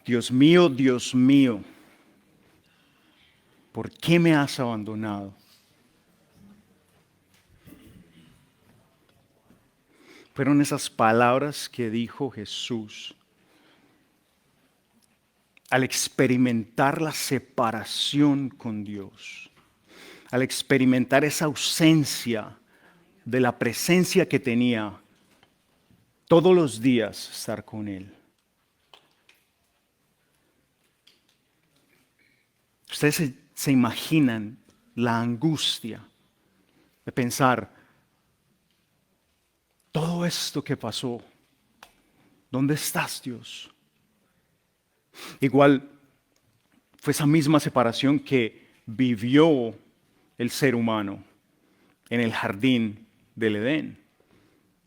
Dios mío, ¿por qué me has abandonado? Fueron esas palabras que dijo Jesús al experimentar la separación con Dios, al experimentar esa ausencia de la presencia que tenía todos los días estar con Él. Ustedes se imaginan la angustia de pensar, todo esto que pasó, ¿dónde estás, Dios? Igual fue esa misma separación que vivió el ser humano en el jardín del Edén,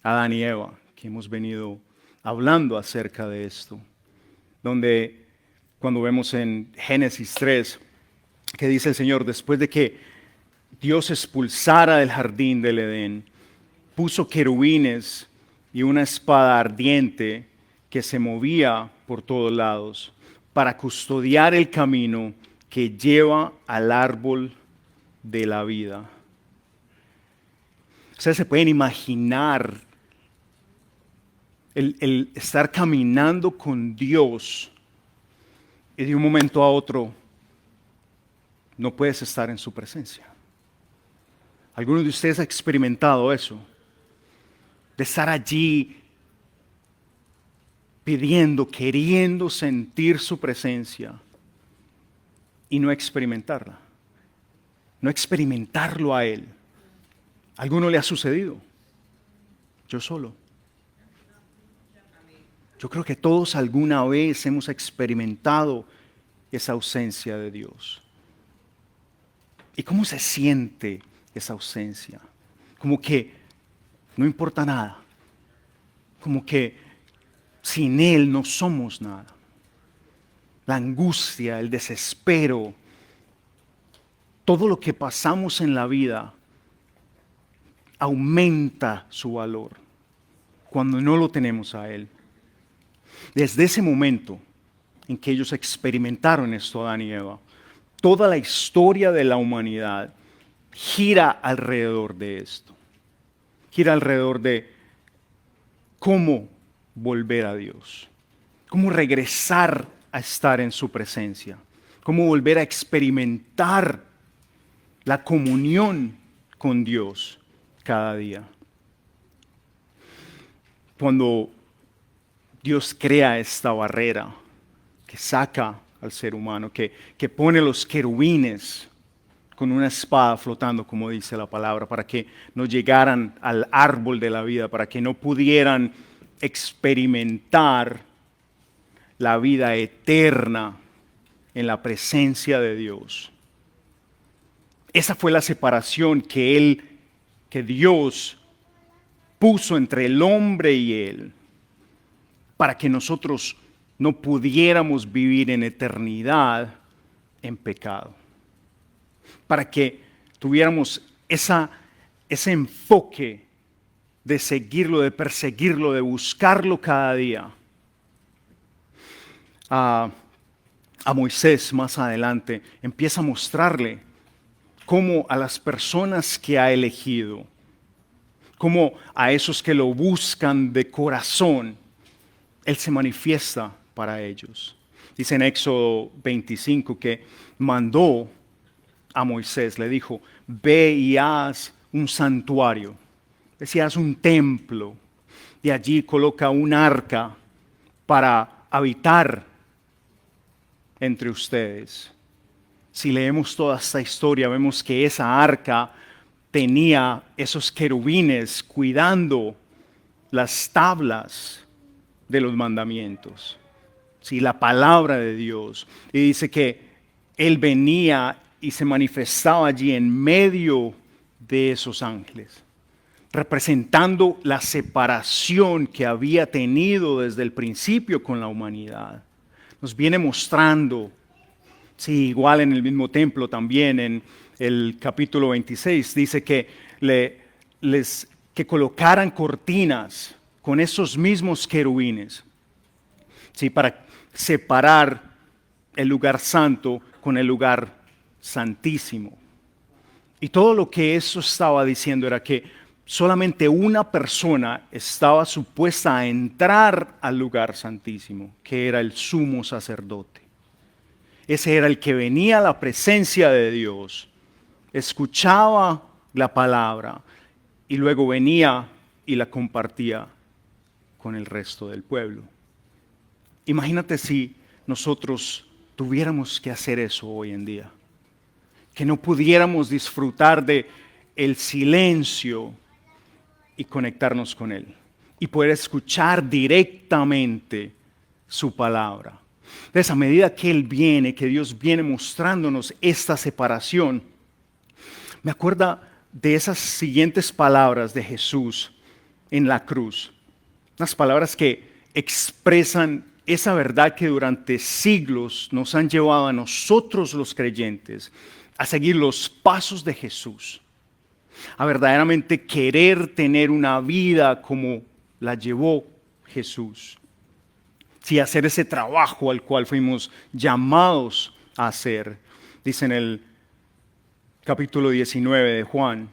Adán y Eva, que hemos venido hablando acerca de esto, donde cuando vemos en Génesis 3, que dice el Señor, después de que Dios expulsara del jardín del Edén, puso querubines y una espada ardiente que se movía por todos lados para custodiar el camino que lleva al árbol de la vida. Ustedes se pueden imaginar el estar caminando con Dios y de un momento a otro no puedes estar en su presencia. ¿Alguno de ustedes ha experimentado eso? De estar allí pidiendo, queriendo sentir su presencia y no experimentarla. No experimentarlo a Él. ¿A alguno le ha sucedido? Yo solo. Yo creo que todos alguna vez hemos experimentado esa ausencia de Dios. ¿Y cómo se siente esa ausencia? Como que no importa nada. Como que sin Él no somos nada. La angustia, el desespero, todo lo que pasamos en la vida aumenta su valor cuando no lo tenemos a Él. Desde ese momento en que ellos experimentaron esto, Adán y Eva, toda la historia de la humanidad gira alrededor de esto. Gira alrededor de cómo volver a Dios, cómo regresar a estar en su presencia, cómo volver a experimentar la comunión con Dios cada día. Cuando Dios crea esta barrera que saca al ser humano, que pone los querubines con una espada flotando, como dice la palabra, para que no llegaran al árbol de la vida, para que no pudieran experimentar la vida eterna en la presencia de Dios. Esa fue la separación que Dios puso entre el hombre y Él, para que nosotros no pudiéramos vivir en eternidad en pecado. Para que tuviéramos ese enfoque de seguirlo, de perseguirlo, de buscarlo cada día. A Moisés más adelante empieza a mostrarle cómo a las personas que ha elegido, cómo a esos que lo buscan de corazón, Él se manifiesta para ellos. Dice en Éxodo 25 que mandó a Moisés, le dijo, ve y haz un santuario, decía, haz un templo, y allí coloca un arca para habitar entre ustedes. Si leemos toda esta historia, vemos que esa arca tenía esos querubines cuidando las tablas de los mandamientos, sí, la palabra de Dios. Y dice que Él venía y se manifestaba allí en medio de esos ángeles, representando la separación que había tenido desde el principio con la humanidad. Nos viene mostrando, sí, igual en el mismo templo también, en el capítulo 26, dice que que colocaran cortinas con esos mismos querubines, ¿sí? Para separar el lugar santo con el lugar santísimo. Y todo lo que eso estaba diciendo era que solamente una persona estaba supuesta a entrar al lugar santísimo, que era el sumo sacerdote. Ese era el que venía a la presencia de Dios, escuchaba la palabra y luego venía y la compartía con el resto del pueblo. Imagínate si nosotros tuviéramos que hacer eso hoy en día, que no pudiéramos disfrutar de el silencio y conectarnos con Él y poder escuchar directamente su palabra. Entonces, a medida que Él viene, que Dios viene mostrándonos esta separación, me acuerda de esas siguientes palabras de Jesús en la cruz. Unas palabras que expresan esa verdad que durante siglos nos han llevado a nosotros los creyentes a seguir los pasos de Jesús, a verdaderamente querer tener una vida como la llevó Jesús. Sí, hacer ese trabajo al cual fuimos llamados a hacer. Dice en el capítulo 19 de Juan,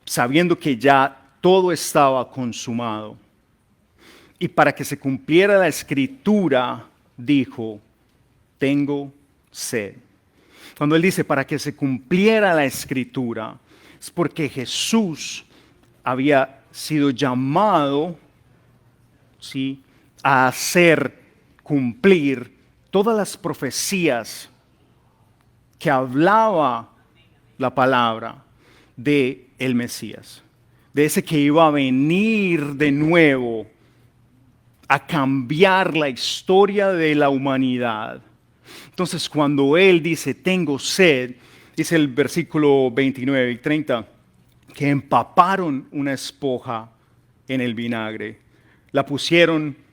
sabiendo que ya todo estaba consumado. Y para que se cumpliera la escritura, dijo, tengo sed. Cuando él dice para que se cumpliera la escritura, es porque Jesús había sido llamado, ¿sí?, a hacer cumplir todas las profecías que hablaba la palabra de el Mesías, de ese que iba a venir de nuevo a cambiar la historia de la humanidad. Entonces, cuando él dice, tengo sed, dice el versículo 29 y 30, que empaparon una esponja en el vinagre, la pusieron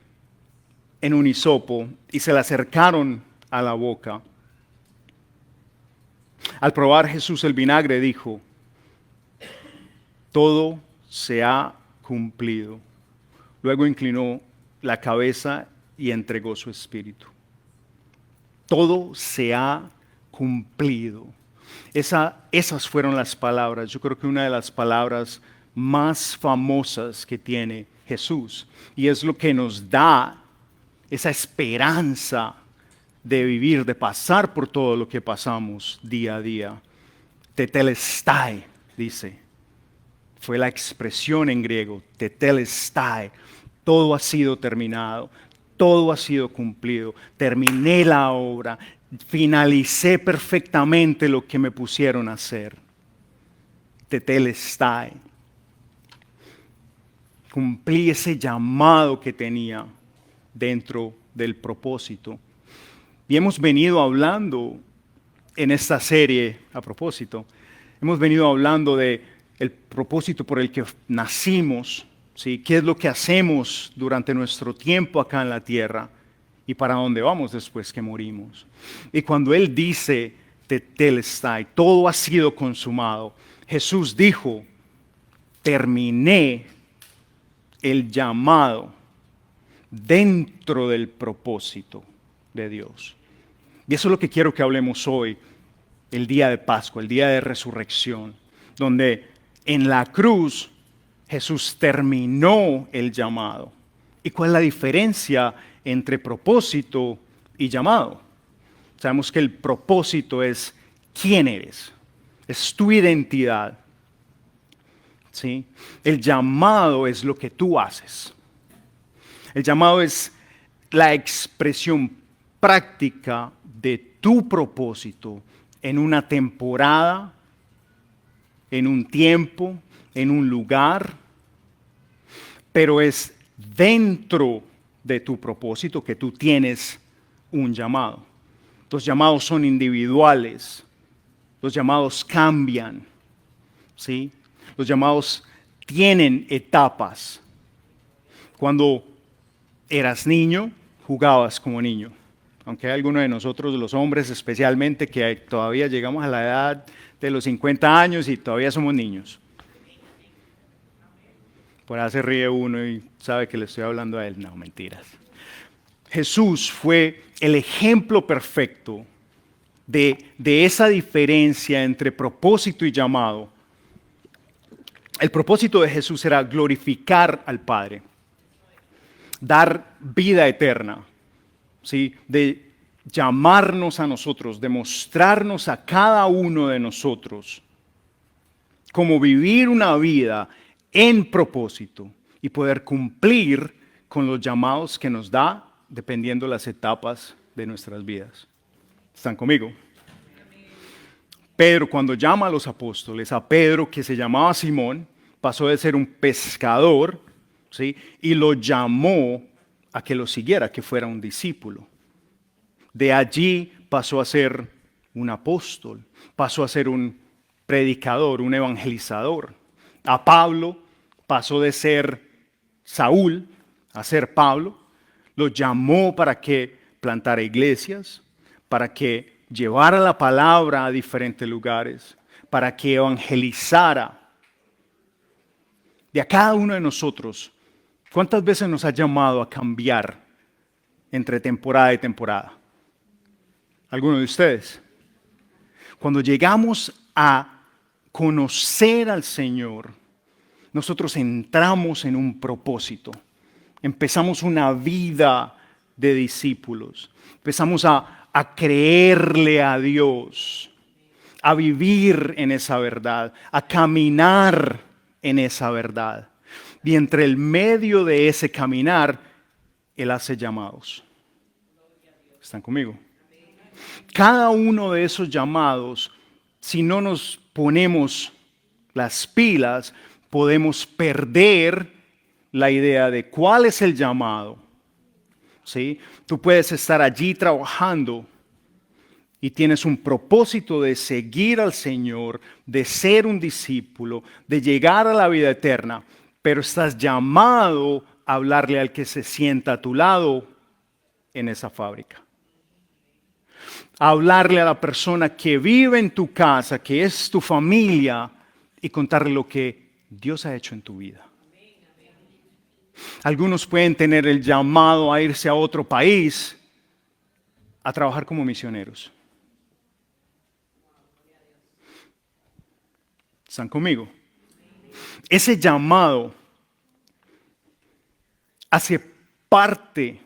en un hisopo y se la acercaron a la boca. Al probar Jesús el vinagre, dijo, todo se ha cumplido. Luego inclinó la cabeza y entregó su espíritu. Todo se ha cumplido. Esas fueron las palabras. Yo creo que una de las palabras más famosas que tiene Jesús. Y es lo que nos da esa esperanza de vivir, de pasar por todo lo que pasamos día a día. Tetelestai, dice. Fue la expresión en griego. Tetelestai. Todo ha sido terminado. Todo ha sido cumplido. Terminé la obra. Finalicé perfectamente lo que me pusieron a hacer. Tetelestai. Cumplí ese llamado que tenía dentro del propósito. Y hemos venido hablando en esta serie, a propósito, hemos venido hablando de el propósito por el que nacimos, ¿sí? ¿Qué es lo que hacemos durante nuestro tiempo acá en la tierra y para dónde vamos después que morimos? Y cuando Él dice, tetelestai, todo ha sido consumado, Jesús dijo, terminé el llamado dentro del propósito de Dios. Y eso es lo que quiero que hablemos hoy, el día de Pascua, el día de resurrección, donde en la cruz Jesús terminó el llamado. ¿Y cuál es la diferencia entre propósito y llamado? Sabemos que el propósito es quién eres, es tu identidad. ¿Sí? El llamado es lo que tú haces. El llamado es la expresión práctica de tu propósito en una temporada, en un tiempo, en un lugar, pero es dentro de tu propósito que tú tienes un llamado. Los llamados son individuales, los llamados cambian, ¿sí? Los llamados tienen etapas. Cuando eras niño, jugabas como niño. Aunque hay algunos de nosotros, los hombres especialmente, que todavía llegamos a la edad de los 50 años y todavía somos niños. Por ahí se ríe uno y sabe que le estoy hablando a él. No, mentiras. Jesús fue el ejemplo perfecto de esa diferencia entre propósito y llamado. El propósito de Jesús era glorificar al Padre, dar vida eterna, ¿sí? De llamarnos a nosotros, de mostrarnos a cada uno de nosotros cómo vivir una vida en propósito y poder cumplir con los llamados que nos da dependiendo de las etapas de nuestras vidas. ¿Están conmigo? Pedro, cuando llama a los apóstoles, a Pedro, que se llamaba Simón, pasó de ser un pescador, ¿sí? Y lo llamó a que lo siguiera, que fuera un discípulo. De allí pasó a ser un apóstol, pasó a ser un predicador, un evangelizador. A Pablo pasó de ser Saúl a ser Pablo. Lo llamó para que plantara iglesias, para que llevara la palabra a diferentes lugares, para que evangelizara. De a cada uno de nosotros, ¿cuántas veces nos ha llamado a cambiar entre temporada y temporada? ¿Alguno de ustedes? Cuando llegamos a conocer al Señor, nosotros entramos en un propósito. Empezamos una vida de discípulos. Empezamos a creerle a Dios, a vivir en esa verdad, a caminar en esa verdad. Y entre el medio de ese caminar, Él hace llamados. ¿Están conmigo? Cada uno de esos llamados, si no nos ponemos las pilas, podemos perder la idea de cuál es el llamado. ¿Sí? Tú puedes estar allí trabajando y tienes un propósito de seguir al Señor, de ser un discípulo, de llegar a la vida eterna, pero estás llamado a hablarle al que se sienta a tu lado en esa fábrica. A hablarle a la persona que vive en tu casa, que es tu familia, y contarle lo que Dios ha hecho en tu vida. Algunos pueden tener el llamado a irse a otro país a trabajar como misioneros. ¿Están conmigo? Ese llamado hace parte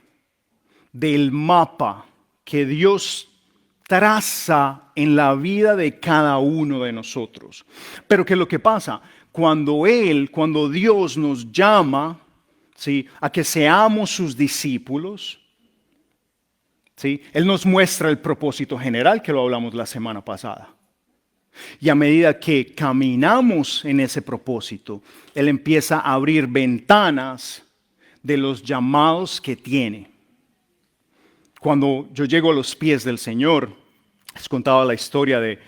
del mapa que Dios traza en la vida de cada uno de nosotros. Pero ¿qué es lo que pasa? Cuando Dios nos llama, ¿sí?, a que seamos sus discípulos, ¿sí?, Él nos muestra el propósito general, que lo hablamos la semana pasada. Y a medida que caminamos en ese propósito, Él empieza a abrir ventanas de los llamados que tiene. Cuando yo llego a los pies del Señor, les contaba la historia de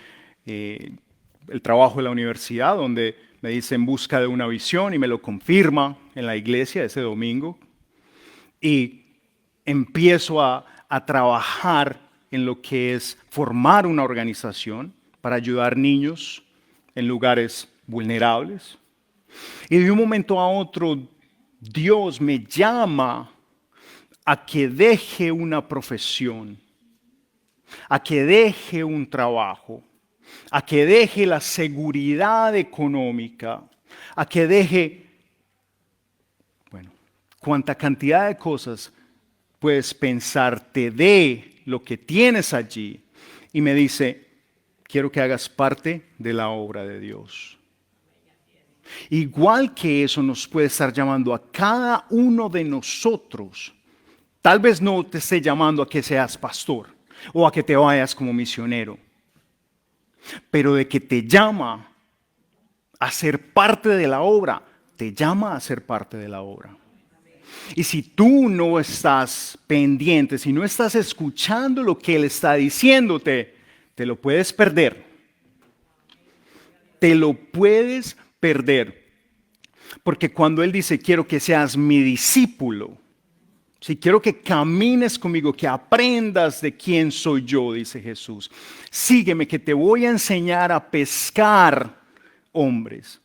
el trabajo de la universidad, donde me dice en busca de una visión y me lo confirma en la iglesia ese domingo. Y empiezo a trabajar en lo que es formar una organización para ayudar niños en lugares vulnerables. Y de un momento a otro, Dios me llama a que deje una profesión, a que deje un trabajo, a que deje la seguridad económica, a que deje, cuánta cantidad de cosas puedes pensarte de lo que tienes allí. Y me dice, quiero que hagas parte de la obra de Dios. Igual que eso nos puede estar llamando a cada uno de nosotros. Tal vez no te esté llamando a que seas pastor o a que te vayas como misionero, pero de que te llama a ser parte de la obra, te llama a ser parte de la obra. Y si tú no estás pendiente, si no estás escuchando lo que Él está diciéndote, te lo puedes perder. Te lo puedes perder. Porque cuando Él dice, quiero que seas mi discípulo, si quiero que camines conmigo, que aprendas de quién soy yo, dice Jesús. Sígueme, que te voy a enseñar a pescar hombres.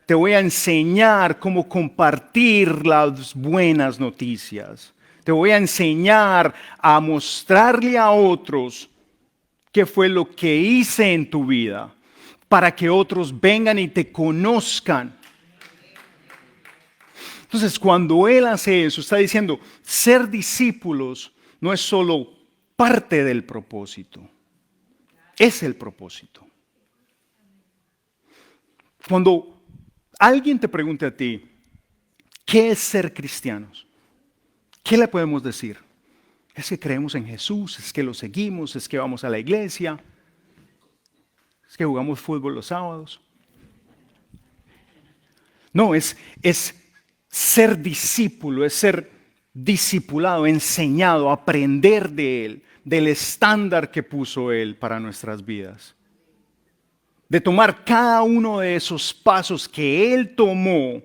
Te voy a enseñar cómo compartir las buenas noticias. Te voy a enseñar a mostrarle a otros qué fue lo que hice en tu vida, para que otros vengan y te conozcan. Entonces, cuando Él hace eso, está diciendo, ser discípulos no es solo parte del propósito, es el propósito. Cuando alguien te pregunte a ti, ¿qué es ser cristianos? ¿Qué le podemos decir? Es que creemos en Jesús, es que lo seguimos, es que vamos a la iglesia, es que jugamos fútbol los sábados. No, es ser discípulo, es ser discipulado, enseñado, aprender de Él, del estándar que puso Él para nuestras vidas. De tomar cada uno de esos pasos que Él tomó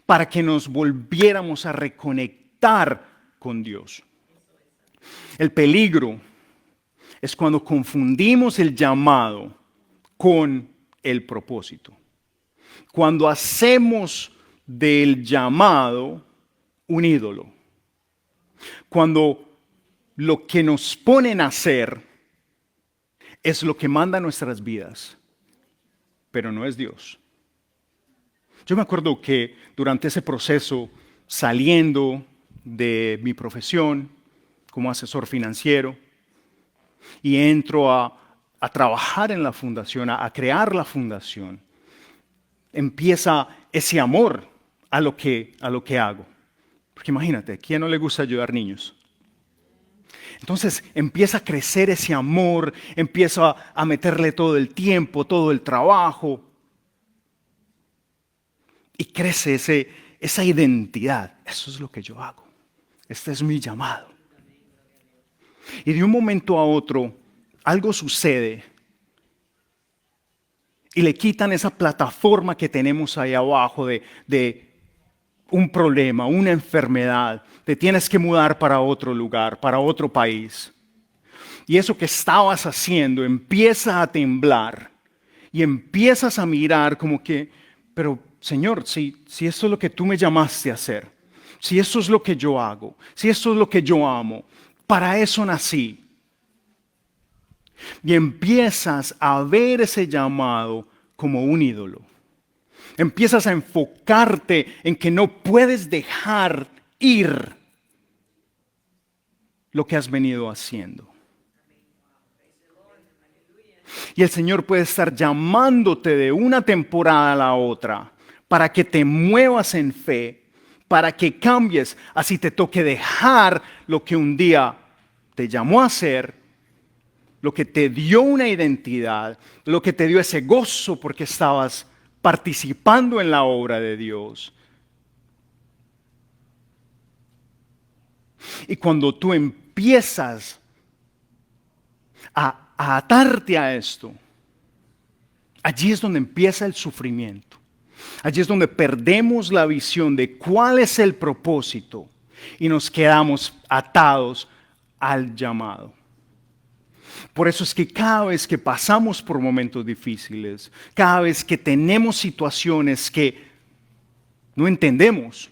para que nos volviéramos a reconectar con Dios. El peligro es cuando confundimos el llamado con el propósito. Cuando hacemos del llamado un ídolo. Cuando lo que nos ponen a hacer es lo que manda nuestras vidas, pero no es Dios. Yo me acuerdo que durante ese proceso, saliendo de mi profesión como asesor financiero, y entro a trabajar en la fundación, a crear la fundación, empieza ese amor a lo que hago. Porque imagínate, ¿a quién no le gusta ayudar niños? Entonces empieza a crecer ese amor, empiezo a meterle todo el tiempo, todo el trabajo. Y crece esa identidad. Eso es lo que yo hago. Este es mi llamado. Y de un momento a otro, algo sucede. Y le quitan esa plataforma que tenemos ahí abajo de un problema, una enfermedad. Te tienes que mudar para otro lugar, para otro país. Y eso que estabas haciendo empieza a temblar. Y empiezas a mirar como que, pero Señor, si esto es lo que tú me llamaste a hacer, si esto es lo que yo hago, si esto es lo que yo amo, para eso nací. Y empiezas a ver ese llamado como un ídolo. Empiezas a enfocarte en que no puedes dejar ir lo que has venido haciendo. Y el Señor puede estar llamándote de una temporada a la otra para que te muevas en fe, para que cambies, así te toque dejar lo que un día te llamó a hacer, lo que te dio una identidad, lo que te dio ese gozo porque estabas participando en la obra de Dios. Y cuando tú empiezas a atarte a esto, allí es donde empieza el sufrimiento. Allí es donde perdemos la visión de cuál es el propósito y nos quedamos atados al llamado. Por eso es que cada vez que pasamos por momentos difíciles, cada vez que tenemos situaciones que no entendemos,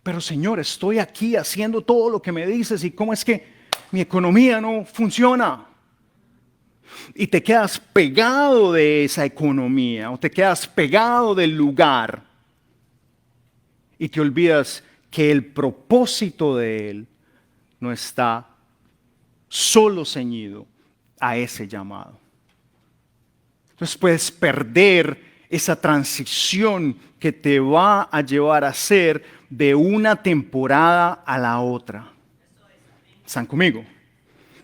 pero Señor, estoy aquí haciendo todo lo que me dices y cómo es que mi economía no funciona. Y te quedas pegado de esa economía o te quedas pegado del lugar y te olvidas que el propósito de Él no está solo ceñido a ese llamado. Entonces puedes perder esa transición que te va a llevar a ser de una temporada a la otra. ¿Están conmigo?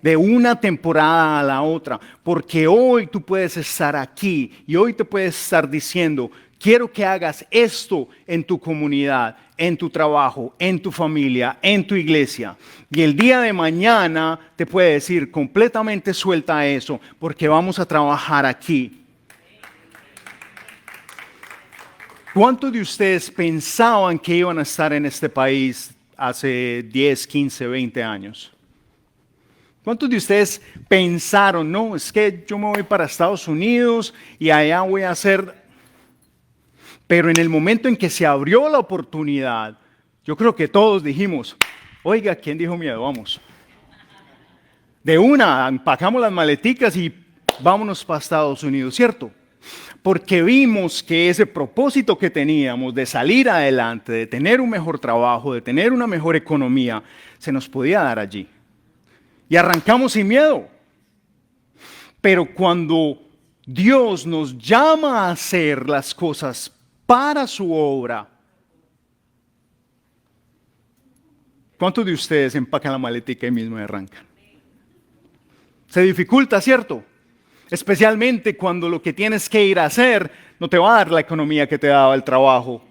De una temporada a la otra, porque hoy tú puedes estar aquí y hoy te puedes estar diciendo, quiero que hagas esto en tu comunidad, en tu trabajo, en tu familia, en tu iglesia. Y el día de mañana te puede decir, completamente suelta eso, porque vamos a trabajar aquí. ¿Cuántos de ustedes pensaban que iban a estar en este país hace 10, 15, 20 años? ¿Cuántos de ustedes pensaron, no, es que yo me voy para Estados Unidos y allá voy a hacer... Pero en el momento en que se abrió la oportunidad, yo creo que todos dijimos, Oiga, ¿quién dijo miedo? Vamos. De una, empacamos las maleticas y vámonos para Estados Unidos, ¿cierto? Porque vimos que ese propósito que teníamos de salir adelante, de tener un mejor trabajo, de tener una mejor economía, se nos podía dar allí. Y arrancamos sin miedo. Pero cuando Dios nos llama a hacer las cosas para su obra, ¿cuántos de ustedes empacan la maletica y mismo y arrancan? Se dificulta, ¿cierto? Especialmente cuando lo que tienes que ir a hacer no te va a dar la economía que te daba el trabajo.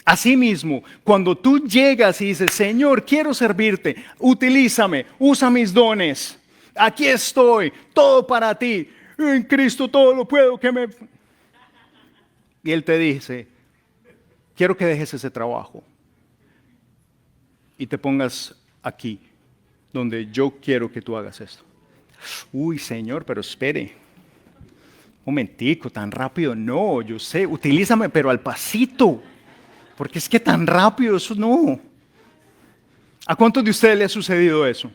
Asimismo, cuando tú llegas y dices, Señor, quiero servirte, utilízame, usa mis dones, aquí estoy, todo para ti, en Cristo todo lo puedo que me... Y Él te dice, quiero que dejes ese trabajo y te pongas aquí, donde yo quiero que tú hagas esto. Uy, Señor, pero espere. Un momentico, tan rápido. No, yo sé, utilízame, pero al pasito. Porque es que tan rápido, eso no. ¿A cuántos de ustedes les ha sucedido eso?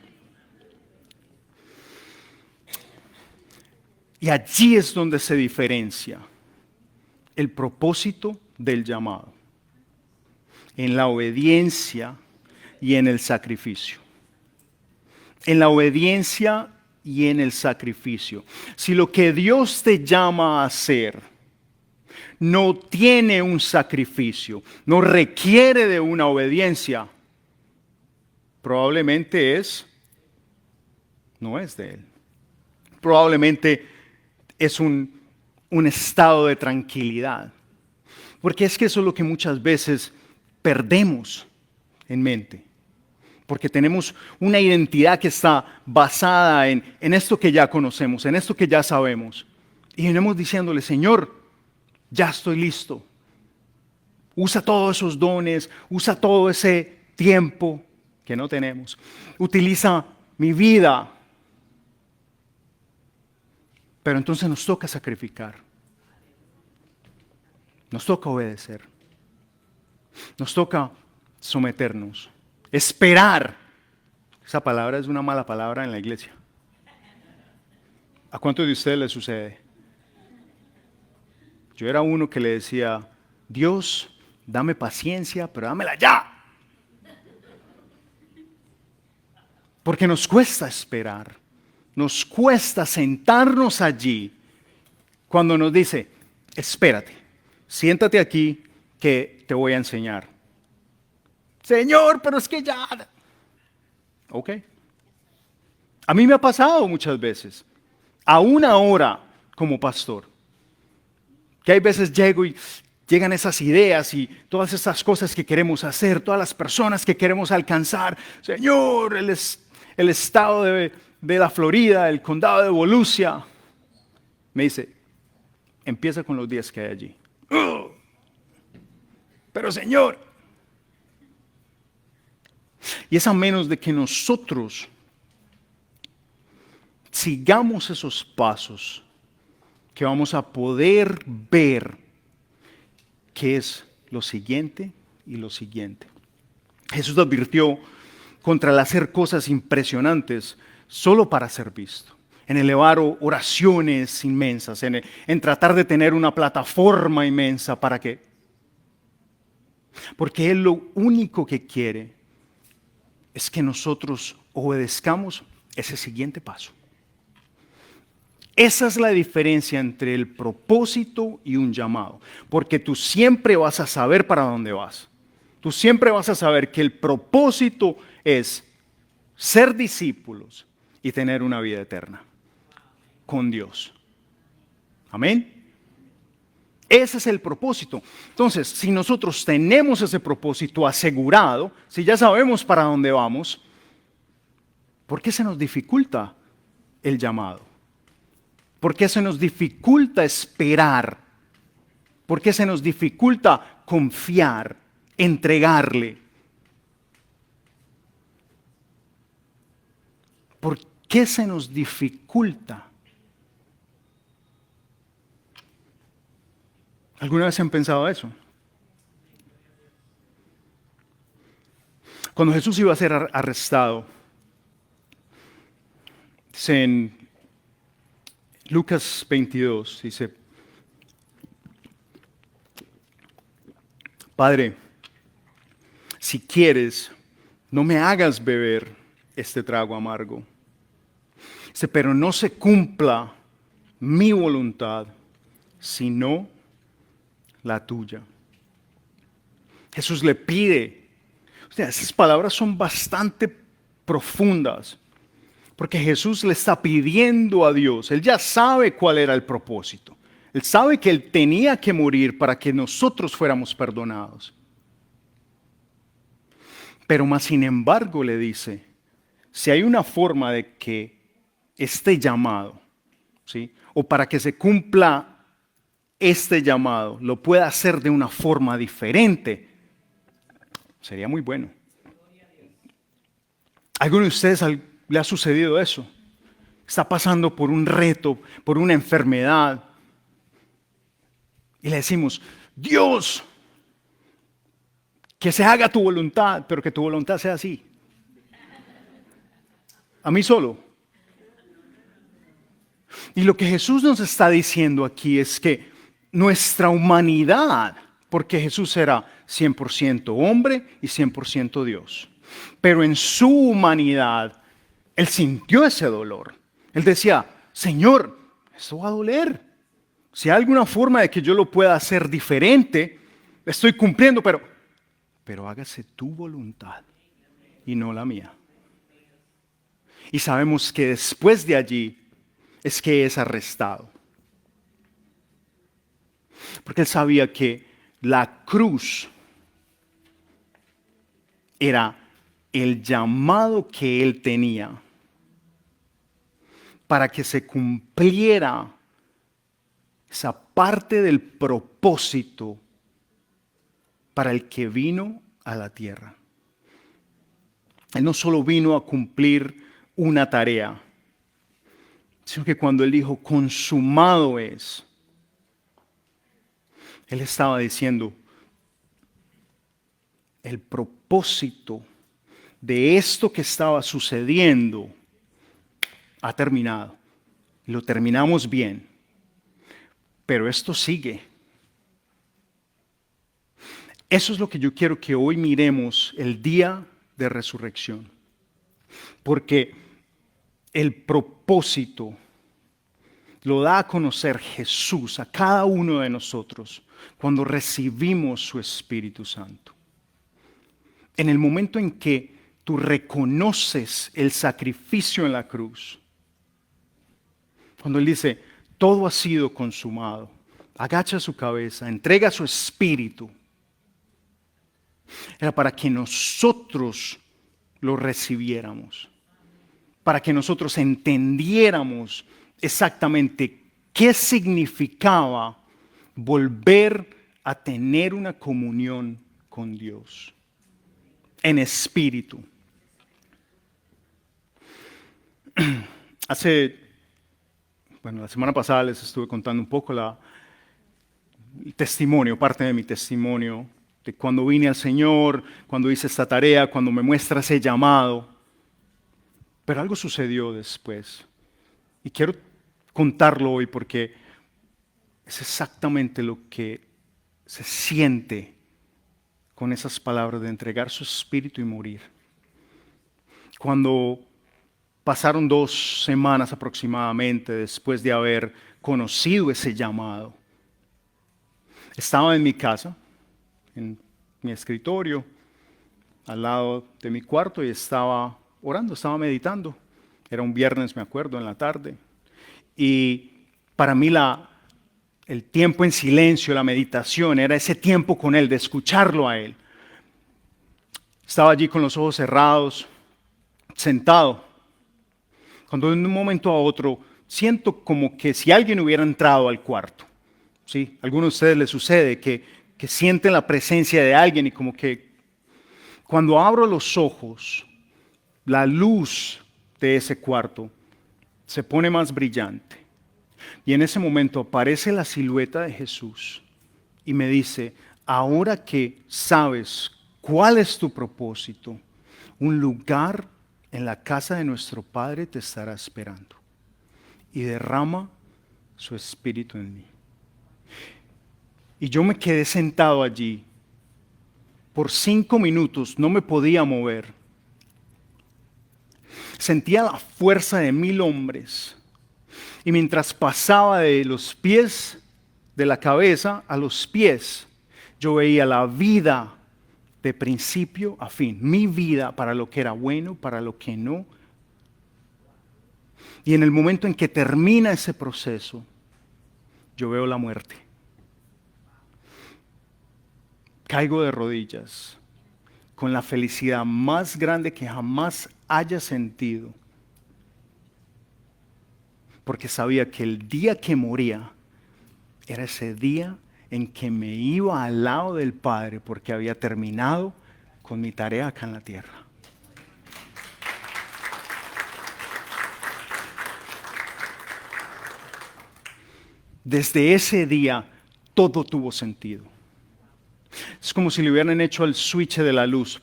Y allí es donde se diferencia el propósito del llamado. En la obediencia y en el sacrificio. En la obediencia y en el sacrificio. Si lo que Dios te llama a hacer no tiene un sacrificio, no requiere de una obediencia, probablemente no es de Él. Probablemente es un estado de tranquilidad. Porque es que eso es lo que muchas veces perdemos en mente. Porque tenemos una identidad que está basada en esto que ya conocemos, en esto que ya sabemos. Y venimos diciéndole, Señor, ya estoy listo. Usa todos esos dones, usa todo ese tiempo que no tenemos. Utiliza mi vida. Pero entonces nos toca sacrificar. Nos toca obedecer. Nos toca someternos. Esperar. Esa palabra es una mala palabra en la iglesia. ¿A cuántos de ustedes les sucede? Yo era uno que le decía, Dios, dame paciencia, pero dámela ya. Porque nos cuesta esperar. Nos cuesta sentarnos allí cuando nos dice, espérate, siéntate aquí que te voy a enseñar. Señor, pero es que ya... Ok. A mí me ha pasado muchas veces, aún ahora como pastor, que hay veces llego y llegan esas ideas y todas esas cosas que queremos hacer, todas las personas que queremos alcanzar. Señor, el estado de la Florida, el condado de Volusia, me dice, empieza con los 10 que hay allí. Pero Señor, y es a menos de que nosotros sigamos esos pasos que vamos a poder ver qué es lo siguiente y lo siguiente. Jesús advirtió contra el hacer cosas impresionantes solo para ser visto, en elevar oraciones inmensas, en tratar de tener una plataforma inmensa para que... Porque Él lo único que quiere es que nosotros obedezcamos ese siguiente paso. Esa es la diferencia entre el propósito y un llamado, porque tú siempre vas a saber para dónde vas. Tú siempre vas a saber que el propósito es ser discípulos y tener una vida eterna con Dios. Amén. Ese es el propósito. Entonces, si nosotros tenemos ese propósito asegurado, si ya sabemos para dónde vamos, ¿por qué se nos dificulta el llamado? ¿Por qué se nos dificulta esperar? ¿Por qué se nos dificulta confiar, entregarle? ¿Por qué se nos dificulta? ¿Alguna vez han pensado eso? Cuando Jesús iba a ser arrestado, dice en Lucas 22, dice, Padre, si quieres, no me hagas beber este trago amargo. Dice, pero no se cumpla mi voluntad, sino la tuya. Jesús le pide, o sea, esas palabras son bastante profundas, porque Jesús le está pidiendo a Dios, Él ya sabe cuál era el propósito. Él sabe que Él tenía que morir para que nosotros fuéramos perdonados. Pero más sin embargo le dice, si hay una forma de que este llamado, ¿sí?, o para que se cumpla este llamado, lo pueda hacer de una forma diferente, sería muy bueno. ¿A alguno de ustedes le ha sucedido eso? Está pasando por un reto, por una enfermedad, y le decimos, Dios, que se haga tu voluntad, pero que tu voluntad sea así. A mí solo. Y lo que Jesús nos está diciendo aquí es que nuestra humanidad, porque Jesús era 100% hombre y 100% Dios, pero en su humanidad, Él sintió ese dolor. Él decía, Señor, esto va a doler. Si hay alguna forma de que yo lo pueda hacer diferente, estoy cumpliendo, pero hágase tu voluntad y no la mía. Y sabemos que después de allí es que es arrestado. Porque él sabía que la cruz era el llamado que él tenía para que se cumpliera esa parte del propósito para el que vino a la tierra. Él no solo vino a cumplir una tarea, sino que cuando él dijo, consumado es, él estaba diciendo, el propósito de esto que estaba sucediendo ha terminado. Y lo terminamos bien. Pero esto sigue. Eso es lo que yo quiero que hoy miremos el día de resurrección. Porque el propósito lo da a conocer Jesús a cada uno de nosotros cuando recibimos su Espíritu Santo. En el momento en que tú reconoces el sacrificio en la cruz, cuando Él dice, todo ha sido consumado, agacha su cabeza, entrega su espíritu, era para que nosotros lo recibiéramos, para que nosotros entendiéramos exactamente qué significaba volver a tener una comunión con Dios en espíritu. La semana pasada les estuve contando un poco el testimonio, parte de mi testimonio, de cuando vine al Señor, cuando hice esta tarea, cuando me muestra ese llamado. Pero algo sucedió después. Y quiero contarlo hoy porque es exactamente lo que se siente con esas palabras de entregar su espíritu y morir. Cuando pasaron 2 semanas aproximadamente después de haber conocido ese llamado, estaba en mi casa, en mi escritorio, al lado de mi cuarto y estaba orando, estaba meditando. Era un viernes, me acuerdo, en la tarde. Y para mí el tiempo en silencio, la meditación, era ese tiempo con Él, de escucharlo a Él. Estaba allí con los ojos cerrados, sentado, cuando en un momento a otro siento como que si alguien hubiera entrado al cuarto. ¿Sí? A algunos de ustedes les sucede que sienten la presencia de alguien y como que cuando abro los ojos, la luz de ese cuarto se pone más brillante. Y en ese momento aparece la silueta de Jesús y me dice, ahora que sabes cuál es tu propósito, Un lugar en la casa de nuestro Padre te estará esperando. Y derrama su espíritu en mí. Y yo me quedé sentado allí. Por 5 minutos no me podía mover. Sentía la fuerza de 1000 hombres. Y mientras pasaba de los pies, de la cabeza a los pies, yo veía la vida de principio a fin. Mi vida para lo que era bueno, para lo que no. Y en el momento en que termina ese proceso, yo veo la muerte. Caigo de rodillas con la felicidad más grande que jamás haya sentido. Porque sabía que el día que moría era ese día en que me iba al lado del Padre porque había terminado con mi tarea acá en la tierra. Desde ese día todo tuvo sentido. Es como si le hubieran hecho el switch de la luz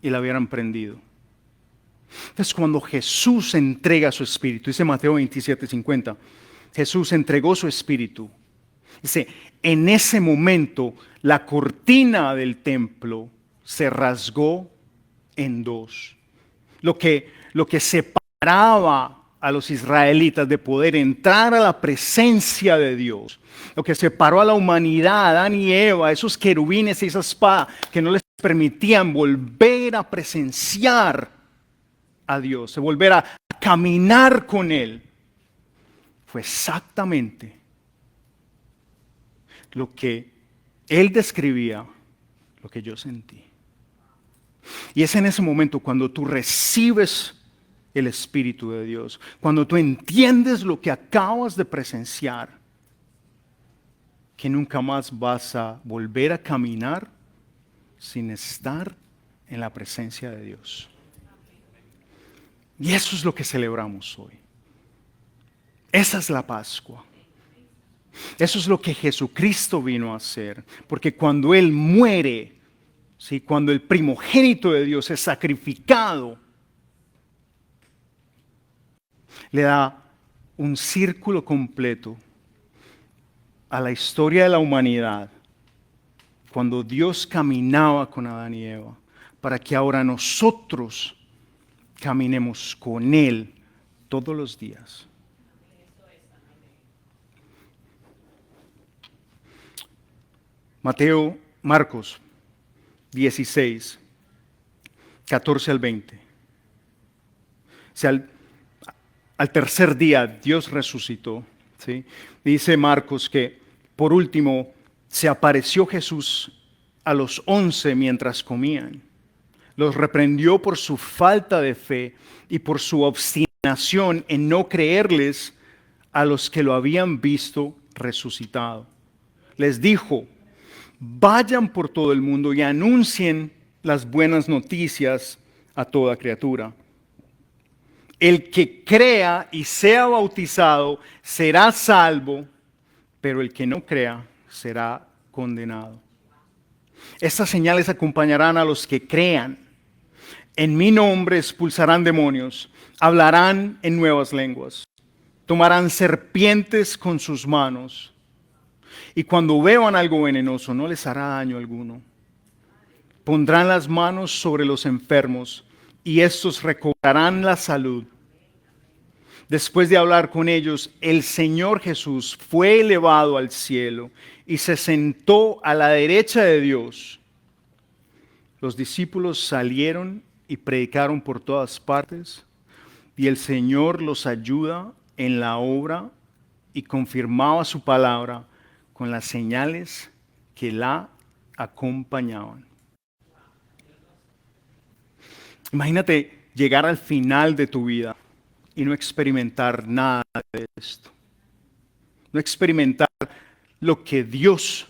y la hubieran prendido. Entonces cuando Jesús entrega su espíritu, dice Mateo 27:50, Jesús entregó su espíritu. Dice, en ese momento la cortina del templo se rasgó en dos. Lo que separaba a los israelitas de poder entrar a la presencia de Dios, lo que separó a la humanidad, Adán y Eva, esos querubines y esa espada que no les permitían volver a presenciar a Dios, volver a caminar con Él, fue exactamente lo que Él describía, lo que yo sentí. Y es en ese momento cuando tú recibes el Espíritu de Dios, cuando tú entiendes lo que acabas de presenciar, que nunca más vas a volver a caminar sin estar en la presencia de Dios. Y eso es lo que celebramos hoy. Esa es la Pascua. Eso es lo que Jesucristo vino a hacer. Porque cuando Él muere, ¿sí? Cuando el primogénito de Dios es sacrificado, le da un círculo completo a la historia de la humanidad, cuando Dios caminaba con Adán y Eva, para que ahora nosotros caminemos con Él todos los días. Marcos 16, 14 al 20. O sea, al tercer día Dios resucitó, ¿sí? Dice Marcos que por último se apareció Jesús a los 11 mientras comían. Los reprendió por su falta de fe y por su obstinación en no creerles a los que lo habían visto resucitado. Les dijo, vayan por todo el mundo y anuncien las buenas noticias a toda criatura. El que crea y sea bautizado será salvo, pero el que no crea será condenado. Estas señales acompañarán a los que crean. En mi nombre expulsarán demonios, hablarán en nuevas lenguas, tomarán serpientes con sus manos, y cuando beban algo venenoso no les hará daño alguno. Pondrán las manos sobre los enfermos y estos recobrarán la salud. Después de hablar con ellos, el Señor Jesús fue elevado al cielo y se sentó a la derecha de Dios. Los discípulos salieron y predicaron por todas partes, y el Señor los ayuda en la obra y confirmaba su palabra con las señales que la acompañaban. Imagínate llegar al final de tu vida y no experimentar nada de esto. No experimentar lo que Dios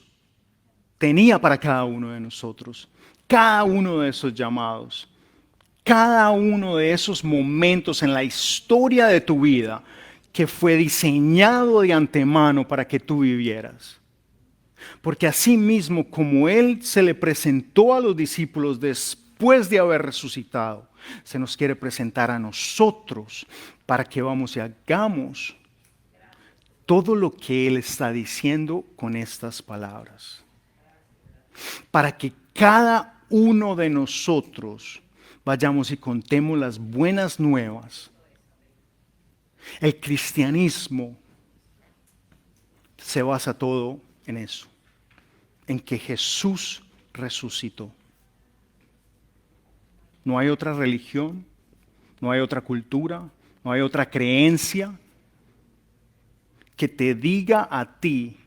tenía para cada uno de nosotros. Cada uno de esos llamados. Cada uno de esos momentos en la historia de tu vida que fue diseñado de antemano para que tú vivieras. Porque así mismo como Él se le presentó a los discípulos después de haber resucitado, se nos quiere presentar a nosotros para que vamos y hagamos todo lo que Él está diciendo con estas palabras. Para que cada uno de nosotros vayamos y contemos las buenas nuevas. El cristianismo se basa todo en eso, en que Jesús resucitó. No hay otra religión, no hay otra cultura, no hay otra creencia que te diga a ti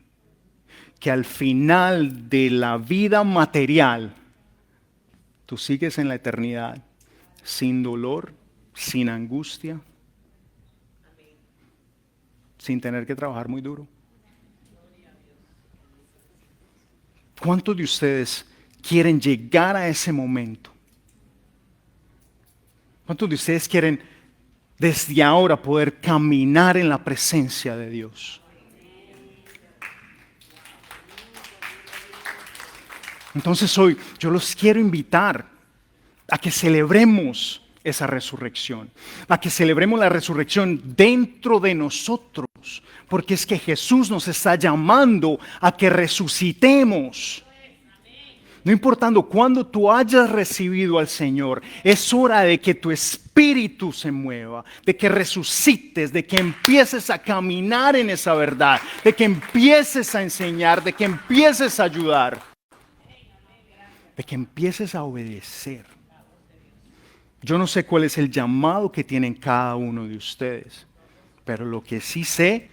que al final de la vida material tú sigues en la eternidad sin dolor, sin angustia, sin tener que trabajar muy duro. ¿Cuántos de ustedes quieren llegar a ese momento? ¿Cuántos de ustedes quieren desde ahora poder caminar en la presencia de Dios? Entonces hoy yo los quiero invitar a que celebremos esa resurrección, a que celebremos la resurrección dentro de nosotros, porque es que Jesús nos está llamando a que resucitemos. No importando cuándo tú hayas recibido al Señor, es hora de que tu espíritu se mueva, de que resucites, de que empieces a caminar en esa verdad, de que empieces a enseñar, de que empieces a ayudar, de que empieces a obedecer. Yo no sé cuál es el llamado que tienen cada uno de ustedes, pero lo que sí sé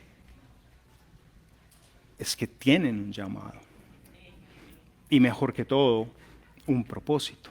es que tienen un llamado. Y mejor que todo, un propósito.